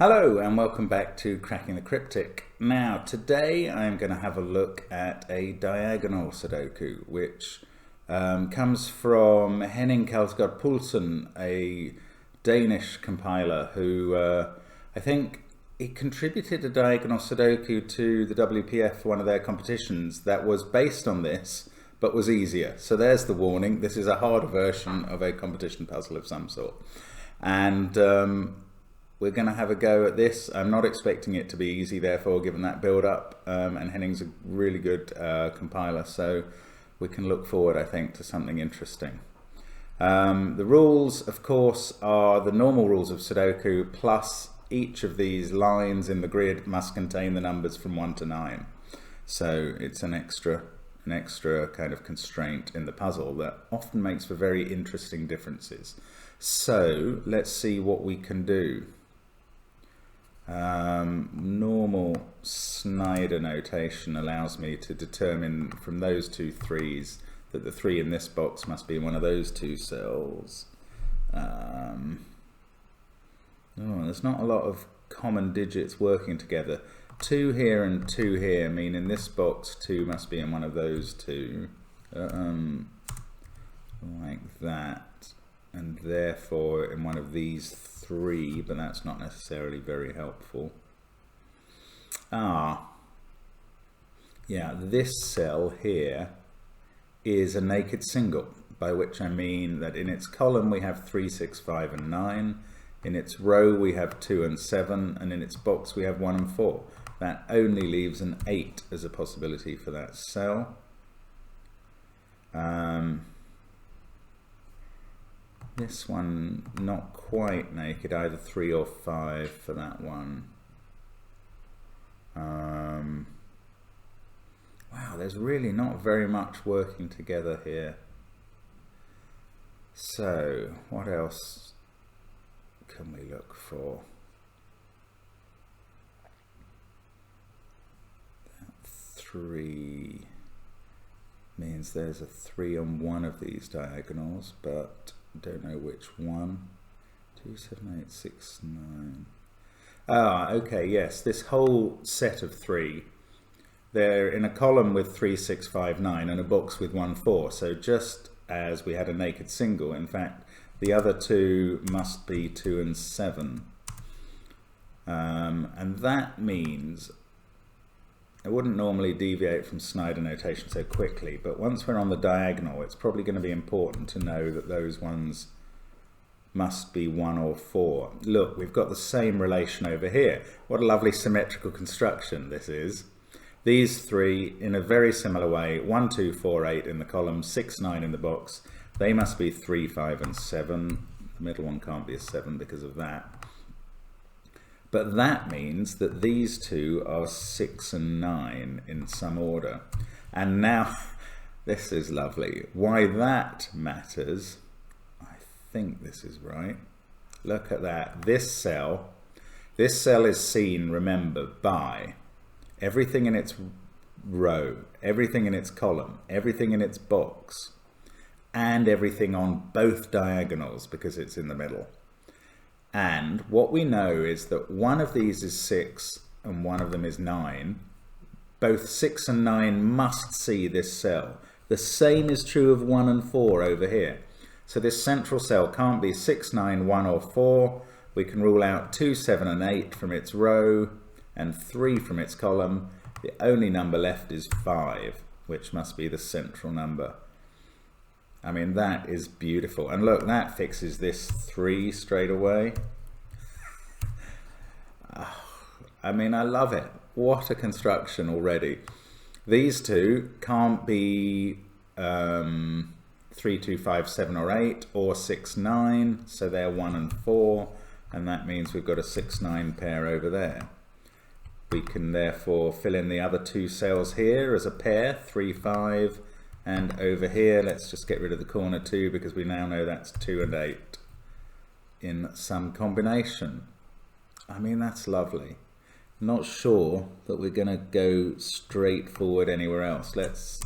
Hello and welcome back to Cracking the Cryptic. Now today I'm going to have a look at a diagonal Sudoku which comes from Henning Kjelsgaard Poulsen, a Danish compiler who I think he contributed a diagonal Sudoku to the WPF, one of their competitions, that was based on this but was easier. So there's the warning, this is a harder version of a competition puzzle of some sort. And we're going to have a go at this. I'm not expecting it to be easy, therefore, given that build-up. And Henning's a really good compiler, so we can look forward, I think, to something interesting. The rules, of course, are the normal rules of Sudoku, plus each of these lines in the grid must contain the numbers from 1 to 9. So it's an extra kind of constraint in the puzzle that often makes for very interesting differences. So let's see what we can do. Normal Snyder notation allows me to determine from those two threes that the 3 in this box must be one of those two cells. There's not a lot of common digits working together. 2 here and 2 here mean in this box 2 must be in one of those two, like that, and therefore in one of these 3, but that's not necessarily very helpful. Yeah, this cell here is a naked single, by which I mean that in its column we have 3, 6, 5 and 9, in its row we have 2 and 7, and in its box we have 1 and 4. That only leaves an 8 as a possibility for that cell. This one not quite naked, either 3 or 5 for that one. Wow, there's really not very much working together here. So what else can we look for? That 3 means there's a 3 on one of these diagonals, but don't know which one. 2, 7, 8, 6, 9. Okay, yes, this whole set of 3, they're in a column with 3, 6, 5, 9 and a box with 1, 4. So just as we had a naked single, in fact, the other 2 must be 2 and 7. And that means I wouldn't normally deviate from Snyder notation so quickly, but once we're on the diagonal, it's probably going to be important to know that those ones must be 1 or 4. Look, we've got the same relation over here. What a lovely symmetrical construction this is. These 3, in a very similar way, 1, 2, 4, 8 in the column, 6, 9 in the box, they must be 3, 5 and 7. The middle one can't be a 7 because of that. But that means that these 2 are 6 and 9 in some order. And now, this is lovely. Why that matters, I think this is right. Look at that. This cell is seen, remember, by everything in its row, everything in its column, everything in its box, and everything on both diagonals because it's in the middle. And what we know is that one of these is 6 and one of them is 9. Both 6 and 9 must see this cell. The same is true of 1 and 4 over here. So this central cell can't be 6, 9, 1 or 4. We can rule out 2, 7 and 8 from its row and 3 from its column. The only number left is 5, which must be the central number. I mean, that is beautiful. And look, that fixes this 3 straight away. I mean, I love it. What a construction already. These 2 can't be 3, 2, 5, 7 or 8 or 6, 9. So they're 1 and 4. And that means we've got a 6, 9 pair over there. We can therefore fill in the other 2 cells here as a pair, 3, 5. And over here, let's just get rid of the corner 2 because we now know that's 2 and 8 in some combination. I mean, that's lovely. Not sure that we're going to go straight forward anywhere else. Let's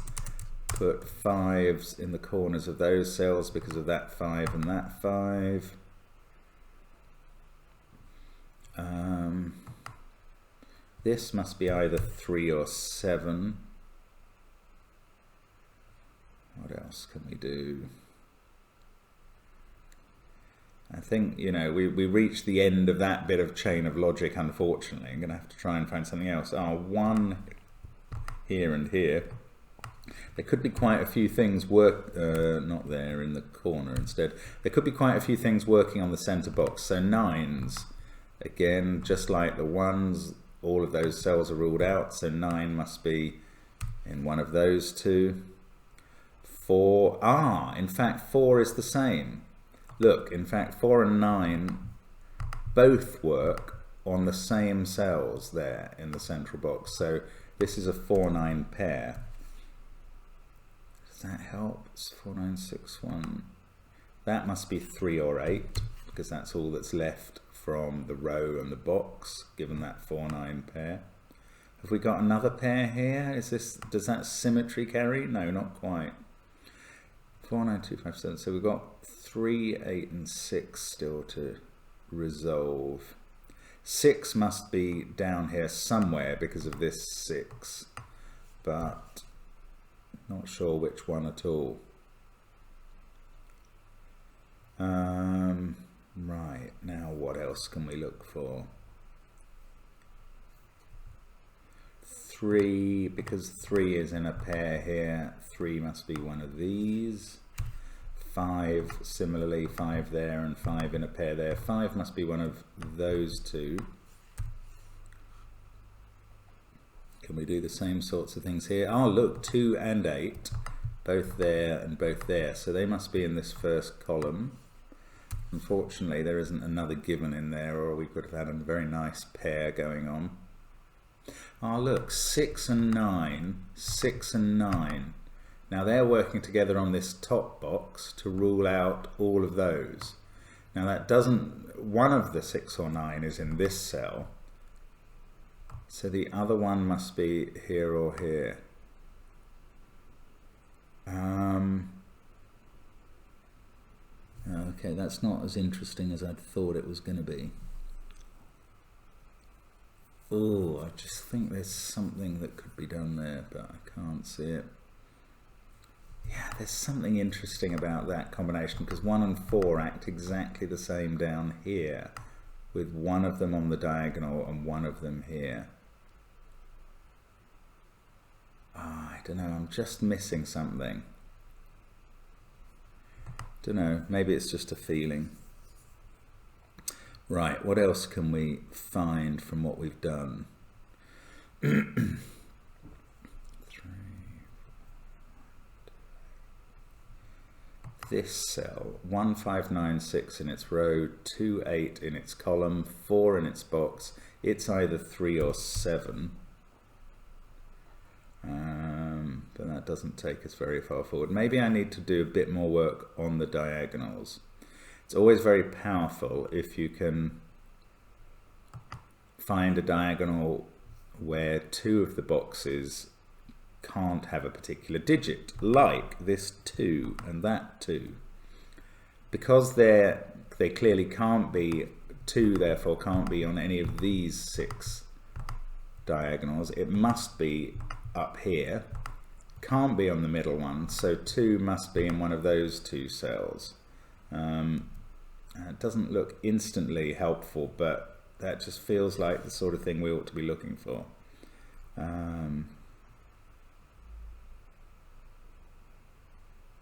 put 5s in the corners of those cells because of that 5 and that 5. This must be either 3 or 7. What else can we do? I think, you know, we reached the end of that bit of chain of logic, unfortunately. I'm going to have to try and find something else. 1 here and here. There could be quite a few things not there, in the corner instead. There could be quite a few things working on the center box. So 9s, again, just like the 1s, all of those cells are ruled out. So 9 must be in one of those two. 4, in fact 4 is the same. Look, in fact 4 and 9 both work on the same cells there in the central box. So this is a 4-9 pair. Does that help? It's 4, 9, 6, 1. That must be 3 or 8 because that's all that's left from the row and the box, given that 4-9 pair. Have we got another pair here? Does that symmetry carry? No, not quite. 4, 9, 2, 5, 7. So we've got 3, 8 and 6 still to resolve. 6 must be down here somewhere because of this 6, but not sure which one at all. Right, now what else can we look for? 3, because 3 is in a pair here, 3 must be one of these. 5, similarly, 5 there and 5 in a pair there. 5 must be one of those two. Can we do the same sorts of things here? Oh look, 2 and 8, both there and both there. So they must be in this first column. Unfortunately, there isn't another given in there, or we could have had a very nice pair going on. Oh look, 6 and 9, 6 and 9. Now they're working together on this top box to rule out all of those. Now that doesn't, one of the 6 or 9 is in this cell. So the other one must be here or here. Okay, that's not as interesting as I'd thought it was going to be. Oh, I just think there's something that could be done there, but I can't see it. Yeah, there's something interesting about that combination, because 1 and 4 act exactly the same down here, with one of them on the diagonal and one of them here. I don't know, I'm just missing something. Don't know, maybe it's just a feeling. Right, what else can we find from what we've done? 3, 4, this cell, 1, 5, 9, 6 in its row, 2, 8 in its column, 4 in its box. It's either 3 or 7. But that doesn't take us very far forward. Maybe I need to do a bit more work on the diagonals. It's always very powerful if you can find a diagonal where 2 of the boxes can't have a particular digit, like this 2 and that 2. Because they clearly can't be 2, therefore can't be on any of these 6 diagonals. It must be up here, can't be on the middle one, so 2 must be in one of those 2 cells. It doesn't look instantly helpful, but that just feels like the sort of thing we ought to be looking for.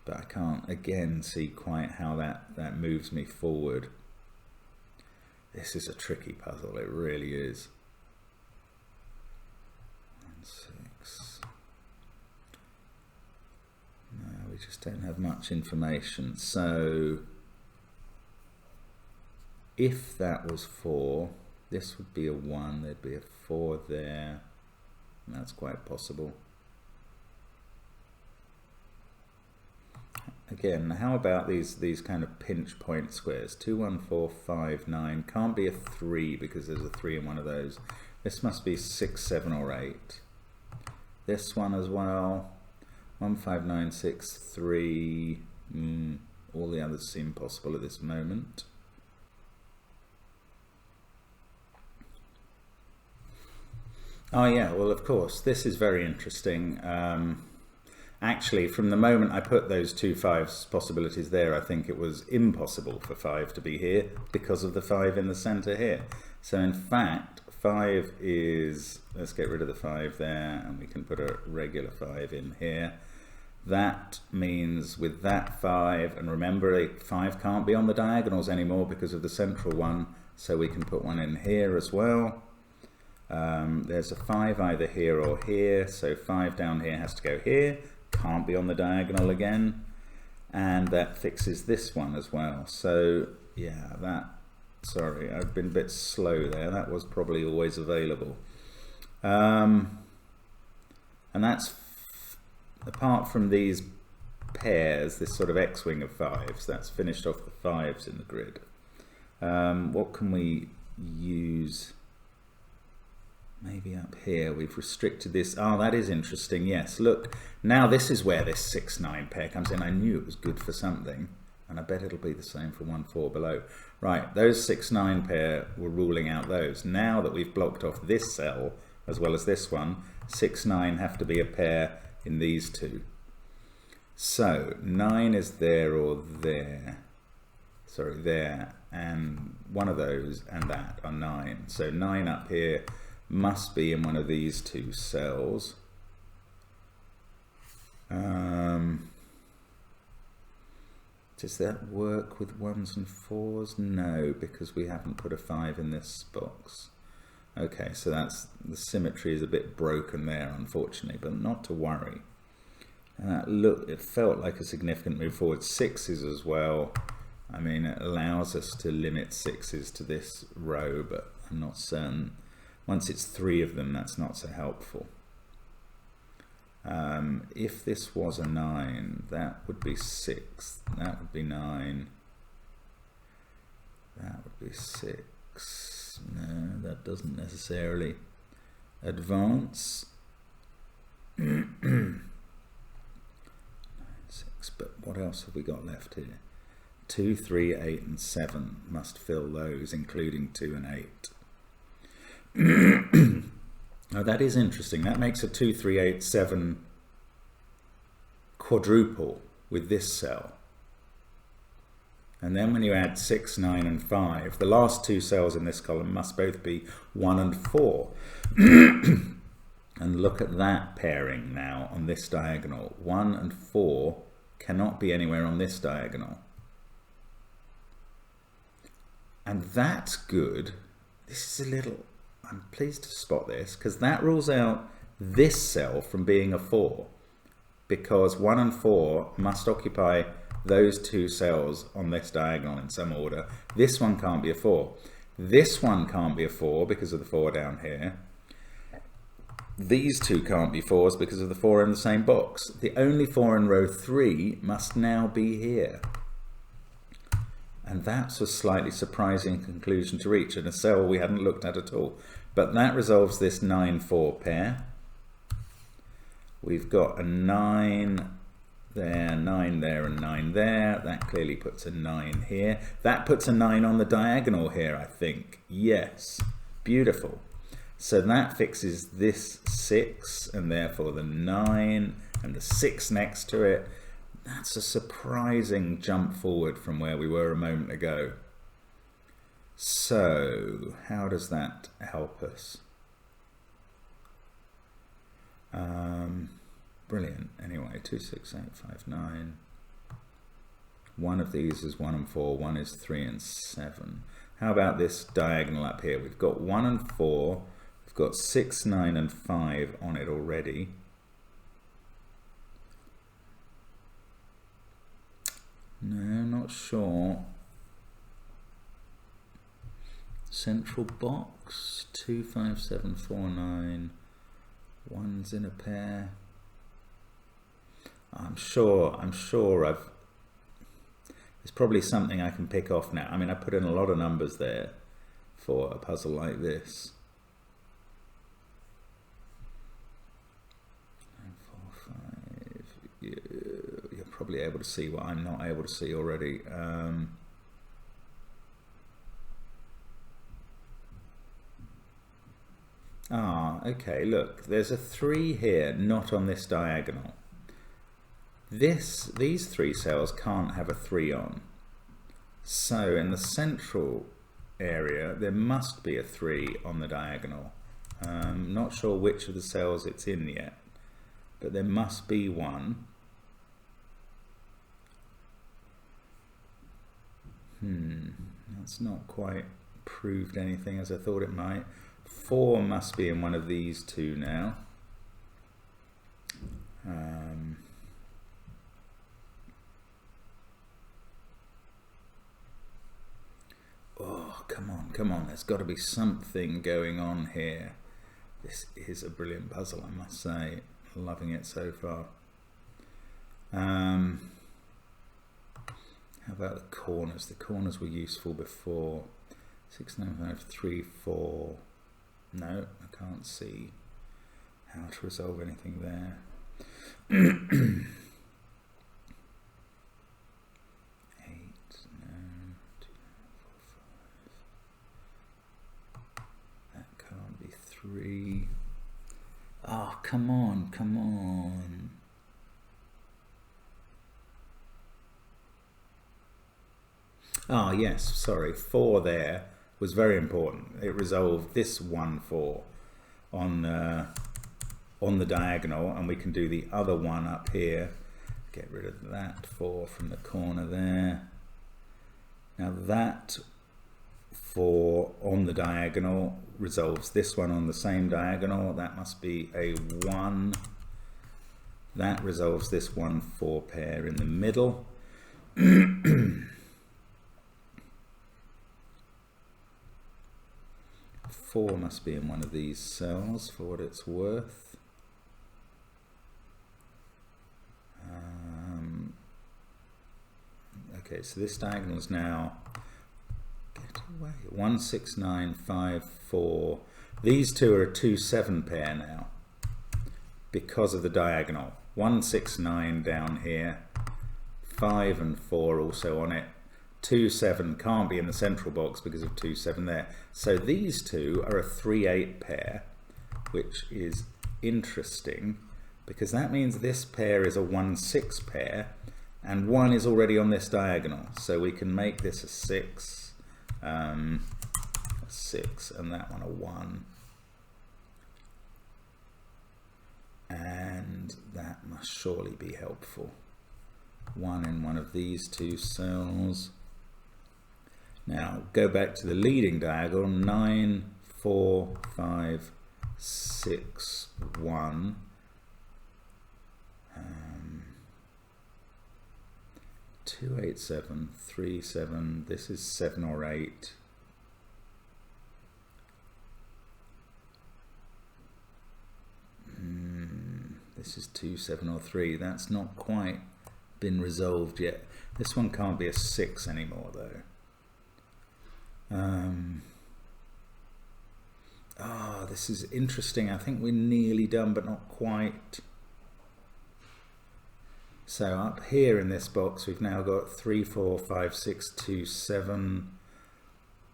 But I can't again see quite how that moves me forward. This is a tricky puzzle, it really is. 1, 6. No, we just don't have much information. So if that was 4, this would be a 1, there'd be a 4 there. And that's quite possible. Again, how about these kind of pinch point squares? 2, 1, 4, 5, 9. Can't be a 3 because there's a 3 in one of those. This must be 6, 7 or 8. This one as well. 1, 5, 9, 6, 3. All the others seem possible at this moment. Oh yeah, well of course, this is very interesting. Actually, from the moment I put those two 5s possibilities there, I think it was impossible for 5 to be here because of the 5 in the center here. So in fact, 5 is, let's get rid of the 5 there, and we can put a regular 5 in here. That means with that 5, and remember 5 can't be on the diagonals anymore because of the central one, so we can put one in here as well. There's a 5 either here or here, so 5 down here has to go here, can't be on the diagonal again, and that fixes this one as well. So yeah, that, sorry, I've been a bit slow there, that was probably always available. And that's, apart from these pairs, this sort of X-wing of 5s, that's finished off the 5s in the grid. What can we use? Maybe up here we've restricted this. Oh, that is interesting. Yes, look, now this is where this 6-9 pair comes in. I knew it was good for something, and I bet it'll be the same for 1-4 below. Right, those 6-9 pair were ruling out those. Now that we've blocked off this cell as well as this one, 6-9 have to be a pair in these two. So 9 is there or there. Sorry, there, and one of those and that are 9. So 9 up here must be in one of these two cells. Does that work with 1s and 4s? No, because we haven't put a 5 in this box. Okay, so that's, the symmetry is a bit broken there, unfortunately, but not to worry. Look, it felt like a significant move forward. 6s as well. I mean, it allows us to limit 6s to this row, but I'm not certain. Once it's 3 of them, that's not so helpful. If this was a 9, that would be 6, that would be 9, that would be 6. No, that doesn't necessarily advance. 9, 6, but what else have we got left here? 2, 3, 8 and 7 must fill those, including 2 and 8. Now that is interesting. That makes a 2, 3, 8, 7 quadruple with this cell. And then when you add 6, 9 and 5, the last two cells in this column must both be 1 and 4. And look at that pairing now on this diagonal. 1 and 4 cannot be anywhere on this diagonal. And that's good. This is a little, I'm pleased to spot this, because that rules out this cell from being a 4, because 1 and 4 must occupy those two cells on this diagonal in some order. This one can't be a 4. This one can't be a 4 because of the 4 down here. These two can't be 4s because of the 4 in the same box. The only 4 in row 3 must now be here. And that's a slightly surprising conclusion to reach in a cell we hadn't looked at all. But that resolves this 9-4 pair. We've got a 9 there, 9 there and 9 there. That clearly puts a 9 here. That puts a 9 on the diagonal here, I think. Yes, beautiful. So that fixes this 6 and therefore the 9 and the 6 next to it. That's a surprising jump forward from where we were a moment ago. So how does that help us? Brilliant. Anyway, 2, 6, 8, 5, 9. One of these is 1 and 4, one is 3 and 7. How about this diagonal up here? We've got 1 and 4, we've got 6, 9 and 5 on it already. No, not sure. Central box, 2, 5, 7, 4, 9. One's in a pair. I'm sure there's probably something I can pick off now. I mean, I put in a lot of numbers there for a puzzle like this. 9, 4, 5. You're probably able to see what I'm not able to see already. Okay, look, there's a 3 here, not on this diagonal. These 3 cells can't have a 3 on. So in the central area, there must be a 3 on the diagonal. Not sure which of the cells it's in yet, but there must be one. That's not quite proved anything as I thought it might. 4 must be in one of these 2 now. Oh, come on, there's got to be something going on here. This is a brilliant puzzle, I must say. Loving it so far. How about the corners? The corners were useful before. 6, 9, 5, 3, 4. No, I can't see how to resolve anything there. 8, no, 2, 4, 5. That can't be 3. Oh, come on, come on. Ah, yes, sorry, 4 there was very important. It resolved this 1, 4 on the diagonal, and we can do the other one up here. Get rid of that 4 from the corner there. Now that 4 on the diagonal resolves this one on the same diagonal. That must be a 1. That resolves this 1, 4 pair in the middle. 4 must be in one of these cells for what it's worth. Okay, so this diagonal is now, get away, 1, 6, 9, 5, 4. These 2 are a 2, 7 pair now because of the diagonal. 1, 6, 9 down here, 5 and 4 also on it. 2, 7 can't be in the central box because of 2, 7 there. So these 2 are a 3, 8 pair, which is interesting because that means this pair is a 1, 6 pair and 1 is already on this diagonal. So we can make this a 6, and that one a 1. And that must surely be helpful. 1 in one of these 2 cells. Now go back to the leading diagonal. 9, 4, 5, 6, 1. 2, 8, 7, 3, 7. This is 7 or 8. This is 2, 7 or 3. That's not quite been resolved yet. This one can't be a 6 anymore though. This is interesting. I think we're nearly done, but not quite. So up here in this box, we've now got 3, 4, 5, 6, 2, 7.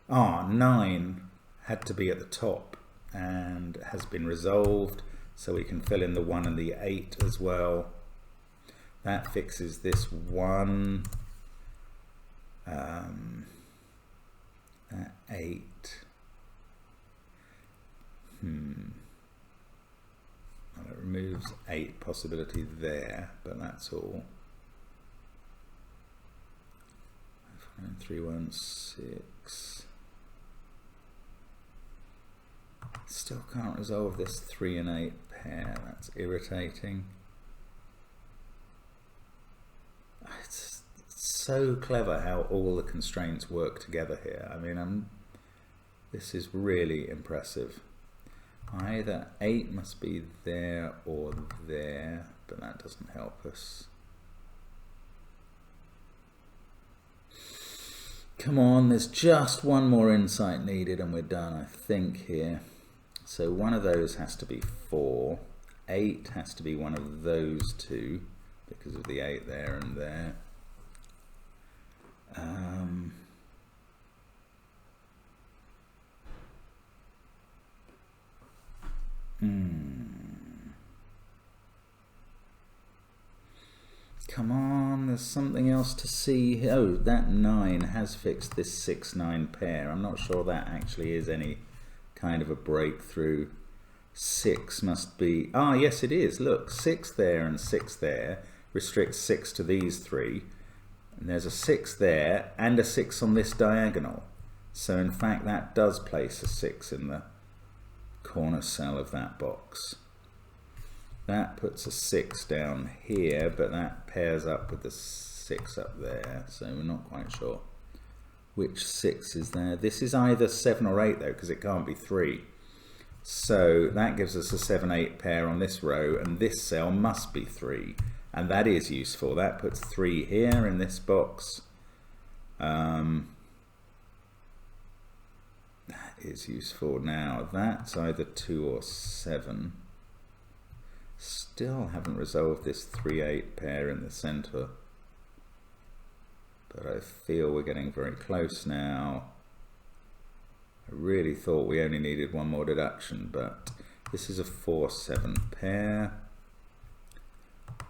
9 had to be at the top and has been resolved. So we can fill in the 1 and the 8 as well. That fixes this 1. That 8. Well, it removes 8 possibility there, but that's all. 3, 1, 6. Still can't resolve this 3 and 8 pair. That's irritating. It's so clever how all the constraints work together here. I mean, this is really impressive. Either 8 must be there or there, but that doesn't help us. Come on, there's just one more insight needed and we're done, I think, here. So one of those has to be 4. 8 has to be one of those 2 because of the 8 there and there. Come on, there's something else to see. Oh, that 9 has fixed this 6-9 pair. I'm not sure that actually is any kind of a breakthrough. 6 must be, ah yes it is, look, 6 there and 6 there restricts 6 to these 3, and there's a 6 there and a 6 on this diagonal, so in fact that does place a 6 in the corner cell of that box. That puts a 6 down here, but that pairs up with the 6 up there, so we're not quite sure which 6 is there. This is either 7 or 8 though, because it can't be 3. So that gives us a 7-8 pair on this row, and this cell must be 3, and that is useful. That puts 3 here in this box. That is useful. Now that's either 2 or 7. Still haven't resolved this 3-8 pair in the center, but I feel we're getting very close now. I really thought we only needed one more deduction, but this is a 4-7 pair.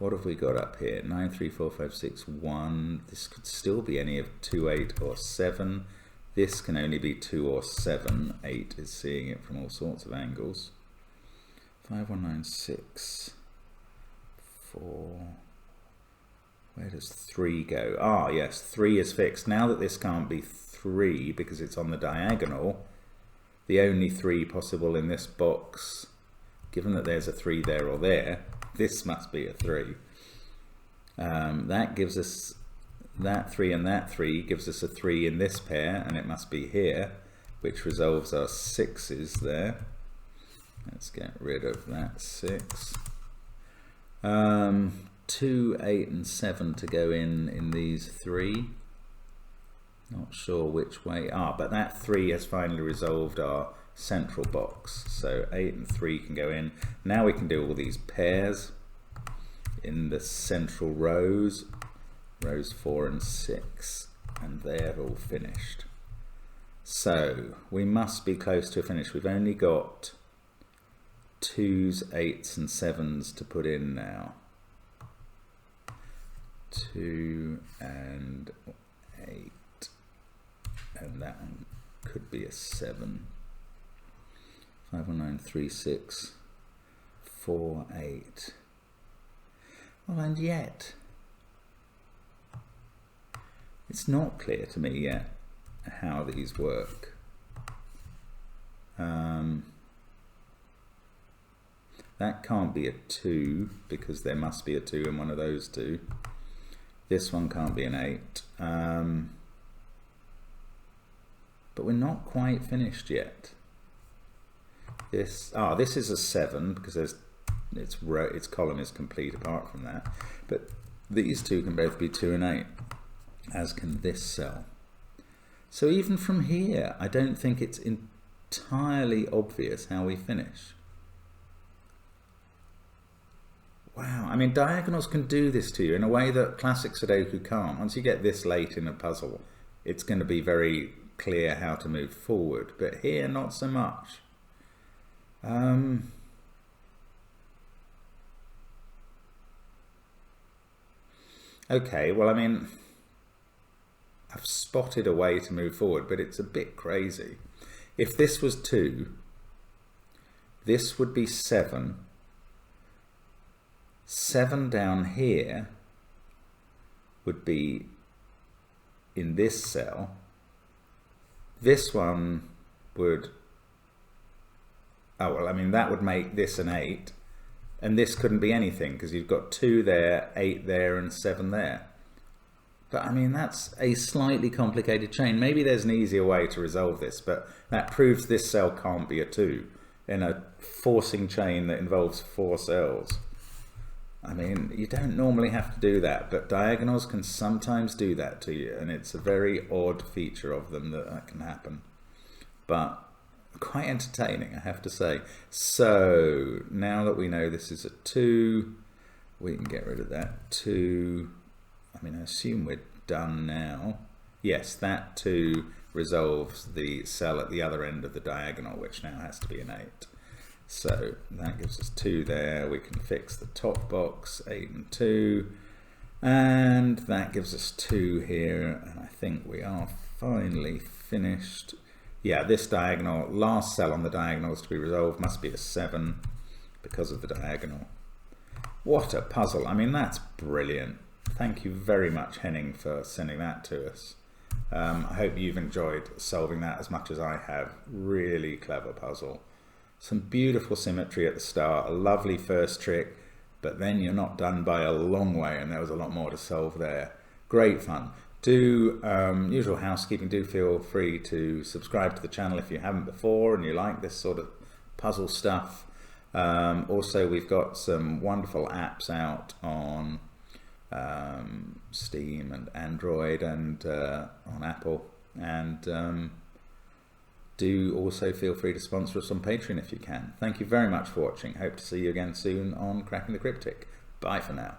What have we got up here? 9, 3, 4, 5, 6, 1. This could still be any of 2, 8 or 7. This can only be 2 or 7. 8 is seeing it from all sorts of angles. 5, 1, 9, 6, 4. Where does 3 go? Ah, yes, 3 is fixed. Now that this can't be 3 because it's on the diagonal, the only 3 possible in this box, given that there's a 3 there or there, this must be a 3. That gives us that 3 and that 3 gives us a 3 in this pair, and it must be here, which resolves our 6s there. Let's get rid of that 6. 2, 8 and 7 to go in these 3. Not sure which way. Ah, but that 3 has finally resolved our central box. So 8 and 3 can go in. Now we can do all these pairs in the central rows. Rows 4 and 6. And they're all finished. So we must be close to a finish. We've only got 2s, 8s and 7s to put in now. 2 and 8. And that one could be a 7. 5, 1, 9, 3, 6, 4, 8. Well, and yet it's not clear to me yet how these work. That can't be a 2 because there must be a 2 in one of those two. This one can't be an 8. But we're not quite finished yet. This is a 7 because its column is complete apart from that. But these two can both be 2 and 8, as can this cell. So even from here, I don't think it's entirely obvious how we finish. Wow, I mean, diagonals can do this to you in a way that classic Sudoku can't. Once you get this late in a puzzle, it's going to be very clear how to move forward, but here not so much. Okay, well, I mean, I've spotted a way to move forward, but it's a bit crazy. If this was 2, this would be 7. 7 down here would be in this cell. This one would, oh well, I mean that would make this an 8, and this couldn't be anything because you've got 2 there, 8 there and 7 there. But I mean that's a slightly complicated chain. Maybe there's an easier way to resolve this, but that proves this cell can't be a 2 in a forcing chain that involves 4 cells. I mean, you don't normally have to do that, but diagonals can sometimes do that to you, and it's a very odd feature of them that can happen. But quite entertaining, I have to say. So now that we know this is a 2, we can get rid of that 2. I mean, I assume we're done now. Yes, that 2 resolves the cell at the other end of the diagonal, which now has to be an 8. So that gives us 2 there. We can fix the top box, 8 and 2. And that gives us 2 here. And I think we are finally finished. Yeah, this diagonal, last cell on the diagonal is to be resolved, must be a 7 because of the diagonal. What a puzzle. I mean, that's brilliant. Thank you very much, Henning, for sending that to us. I hope you've enjoyed solving that as much as I have. Really clever puzzle. Some beautiful symmetry at the start, a lovely first trick, but then you're not done by a long way, and there was a lot more to solve there. Great fun. Do, usual housekeeping, do feel free to subscribe to the channel if you haven't before and you like this sort of puzzle stuff. Also, we've got some wonderful apps out on Steam and Android and on Apple, and do also feel free to sponsor us on Patreon if you can. Thank you very much for watching. Hope to see you again soon on Cracking the Cryptic. Bye for now.